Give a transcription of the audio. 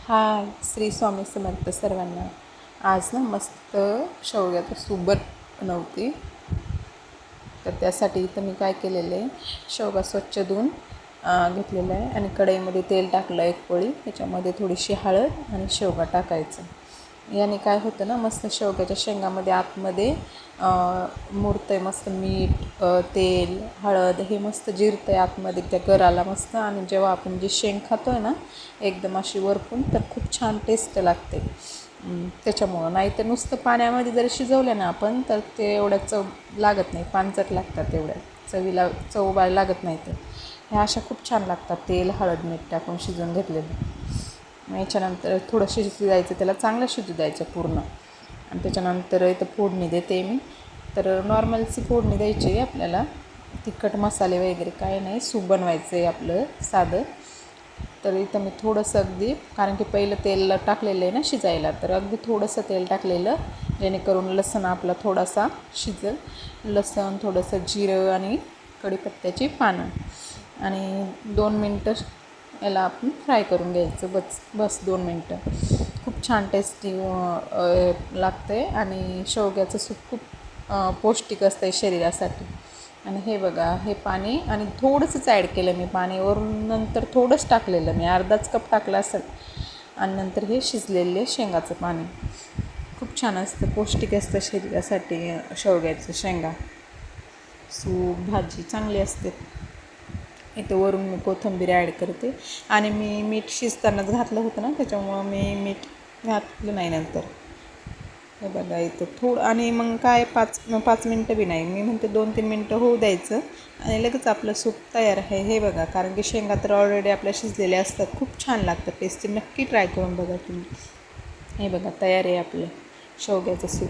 हाय, श्री स्वामी समर्थ सर्वांना. आज ना मस्त शेवग्याचं सूप बनवते. तर त्यासाठी इथं मी काय केलेलं आहे, शेवगा स्वच्छ धुवून घेतलेलं आहे आणि कढईमध्ये तेल टाकलं 1 पळी. त्याच्यामध्ये थोडीशी हळद आणि शेवगा टाकायचं. याने काय होतं ना, मस्त शेवग्याच्या शेंगामध्ये आतमध्ये मुरतं आहे मस्त. मीठ, तेल, हळद हे मस्त जिरतं आहे आतमध्ये त्या गराला मस्त. आणि जेव्हा आपण जी शेंग खातो आहे ना एकदम अशी वरपून, तर खूप छान टेस्ट लागते त्याच्यामुळं. नाही तर नुसतं पाण्यामध्ये जर शिजवलं ना आपण तर ते एवढ्या चव लागत नाही, पानचट लागतात, एवढ्या चवीला चव लागत नाही. तर ह्या अशा खूप छान लागतात तेल हळद मीठ टाकून शिजवून घेतलेलं. मग याच्यानंतर थोडं शिजू द्यायचं, त्याला चांगलं शिजू द्यायचं पूर्ण. आणि त्याच्यानंतर इथं फोडणी देते मी. तर नॉर्मलची फोडणी द्यायची आहे आपल्याला, तिखट मसाले वगैरे काय नाही, सूप बनवायचं आहे आपलं साधं. तर इथं मी थोडंसं अगदी, कारण की पहिलं तेल टाकलेलं आहे ना शिजायला, तर अगदी थोडंसं तेल टाकलेलं, जेणेकरून लसूण आपला थोडासा शिजेल. लसूण, थोडंसं जिरं आणि कढीपत्त्याची पानं, आणि 2 मिनटं याला आपण फ्राय करून घ्यायचं. बस 2 मिनटं. खूप छान टेस्टी लागतं आहे. आणि शेवग्याचं सूप खूप पौष्टिक असतं आहे शरीरासाठी. आणि हे बघा, हे पाणी आणि थोडंसंच ॲड केलं मी पाणी वरून, नंतर थोडंच टाकलेलं मी, अर्धाच कप टाकला असेल. आणि नंतर हे शिजलेले शेंगाचं पाणी खूप छान असतं, पौष्टिक असतं शरीरासाठी. शेवग्याचं शेंगा सूप भाजी चांगली असते. इथं वरून मी कोथिंबीर ॲड करते. आणि मी मीठ शिजतानाच घातलं होतं ना, त्याच्यामुळं मी मीठ घातलं नाही नंतर. हे बघा इथं थोडं, आणि मग काय 5 मिनटं बी नाही, मी म्हणते 2-3 मिनटं होऊ द्यायचं आणि लगेच आपलं सूप तयार आहे. हे बघा, कारण की शेंगा तर ऑलरेडी आपल्या शिजलेल्या असतात, खूप छान लागतं टेस्टी. नक्की ट्राय करून बघा तुम्ही. हे बघा, तयार आहे आपलं शेवग्याचं सूप.